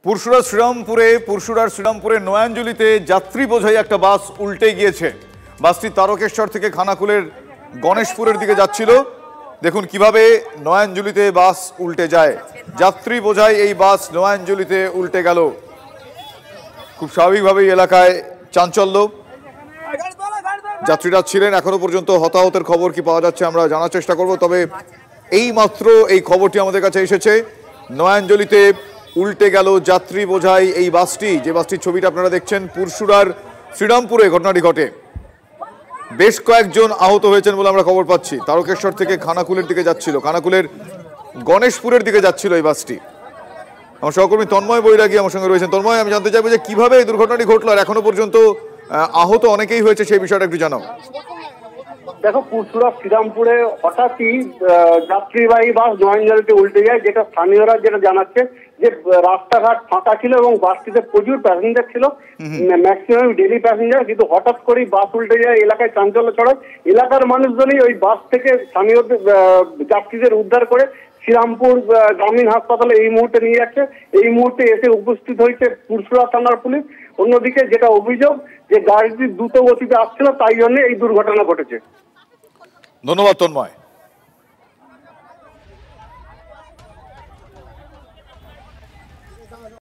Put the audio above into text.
পুরশুরার শ্রীরামপুরে নয়াঞ্জলিতে যাত্রী বোঝাই একটা বাস উল্টে গিয়েছে। বাসটি তারকেশ্বর থেকে খানাকুলের গণেশপুরের দিকে যাচ্ছিল। দেখুন কিভাবে নয়াঞ্জলিতে বাস উল্টে যায়। যাত্রী বোঝাই এই বাস নয়াঞ্জলিতে উল্টে গেল। খুব স্বাভাবিকভাবেই এলাকায় চাঞ্চল্য। যাত্রীরা ছিলেন, এখনো পর্যন্ত হতাহতের খবর কি পাওয়া যাচ্ছে আমরা জানার চেষ্টা করব। তবে এই মাত্র এই খবরটি আমাদের কাছে এসেছে, নয়াঞ্জলিতে উল্টে গেল যাত্রী বোঝাই এই বাসটি। যে বাসটির ছবিটা আপনারা দেখছেন, পুরশুরার শ্রীরামপুরে ঘটনাটি ঘটে। বেশ কয়েকজন আহত হয়েছেন বলে আমরা খবর পাচ্ছি। তারকেশ্বর থেকে খানাকুলের দিকে যাচ্ছিল, খানাকুলের গণেশপুরের দিকে যাচ্ছিল এই বাসটি। আমার সহকর্মী তন্ময় বৈরাগী আমার সঙ্গে রয়েছেন। তন্ময়, আমি জানতে চাইবো যে কিভাবে এই দুর্ঘটনাটি ঘটলো আর এখনো পর্যন্ত আহত অনেকেই হয়েছে, সেই বিষয়টা একটু জানাও। দেখো, পুরশুরা শ্রীরামপুরে হঠাৎই যাত্রীবাহী বাস নয়াঞ্জলিতে উল্টে যায়, যেটা স্থানীয়রা যেটা জানাচ্ছে যে রাস্তাঘাট ফাঁকা ছিল এবং বাসটিতে প্রচুর প্যাসেঞ্জার ছিল, ম্যাক্সিমাম ডেলি প্যাসেঞ্জার। কিন্তু হঠাৎ করেই বাস উল্টে যায়, এলাকায় চাঞ্চল্য ছড়ায়। এলাকার মানুষজনই ওই বাস থেকে স্থানীয় যাত্রীদের উদ্ধার করে শ্রীরামপুর গ্রামীণ হাসপাতালে এই মুহূর্তে নিয়ে যাচ্ছে। এই মুহূর্তে এসে উপস্থিত হয়েছে পুরশুরা থানার পুলিশ। অন্যদিকে যেটা অভিযোগ যে গাড়িটি দ্রুত গতিতে আসছিল, তাই জন্য এই দুর্ঘটনা ঘটেছে। ধন্যবাদ তন্ময়।